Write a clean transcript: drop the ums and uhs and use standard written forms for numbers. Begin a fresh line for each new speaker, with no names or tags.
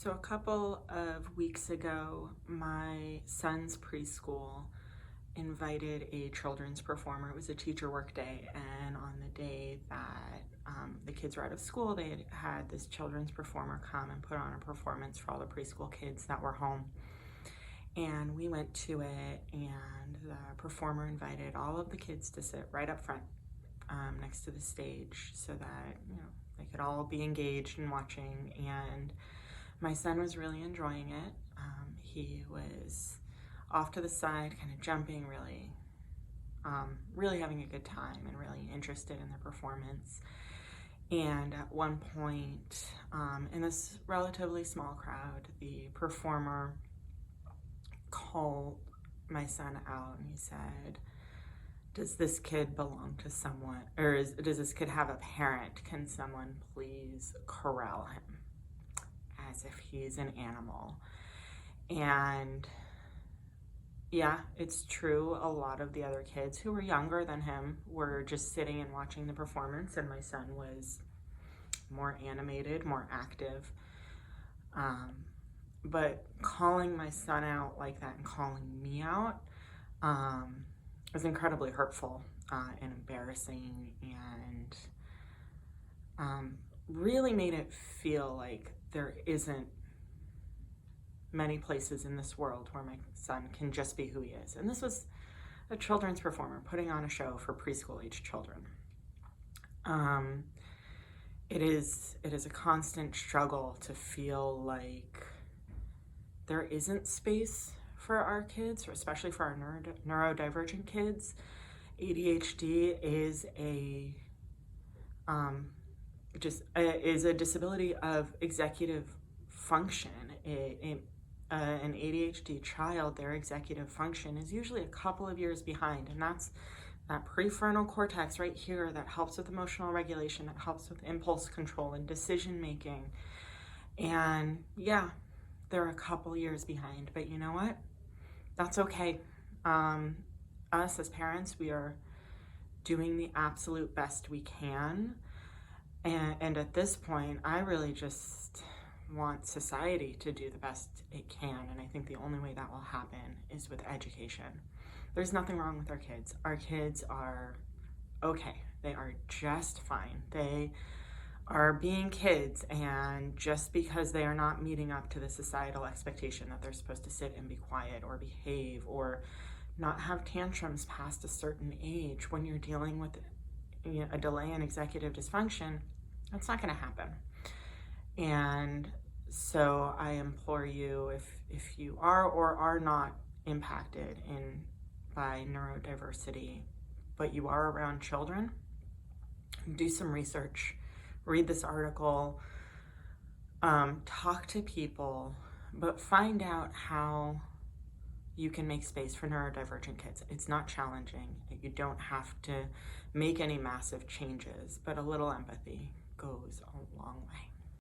So a couple of weeks ago, my son's preschool invited a children's performer. It was a teacher work day, and on the day that the kids were out of school, they had this children's performer come and put on a performance for all the preschool kids that were home. And we went to it, and the performer invited all of the kids to sit right up front next to the stage so that, they could all be engaged in watching. And my son was really enjoying it. He was off to the side, kind of jumping, really having a good time and really interested in the performance. And at one point, in this relatively small crowd, the performer called my son out and he said, "Does this kid belong to someone, or does this kid have a parent? Can someone please corral him?" As if he's an animal. And yeah, it's true. A lot of the other kids who were younger than him were just sitting and watching the performance, and my son was more animated, more active. But calling my son out like that and calling me out was incredibly hurtful and embarrassing, and really made it feel like there isn't many places in this world where my son can just be who he is. And this was a children's performer putting on a show for preschool age children. It is a constant struggle to feel like there isn't space for our kids, especially for our neurodivergent kids. ADHD is a disability of executive function. An ADHD child, their executive function is usually a couple of years behind, and that's that prefrontal cortex right here that helps with emotional regulation, that helps with impulse control and decision making. And yeah, they're a couple years behind, but you know what? That's okay. Us as parents, we are doing the absolute best we can. And at this point, I really just want society to do the best it can. And I think the only way that will happen is with education. There's nothing wrong with our kids. Our kids are okay. They are just fine. They are being kids, and just because they are not meeting up to the societal expectation that they're supposed to sit and be quiet or behave or not have tantrums past a certain age, when you're dealing with a delay in executive dysfunction, that's not going to happen. And so I implore you, if you are or are not impacted by neurodiversity, but you are around children, do some research, read this article, talk to people, but find out how you can make space for neurodivergent kids. It's not challenging. You don't have to make any massive changes, but a little empathy goes a long way.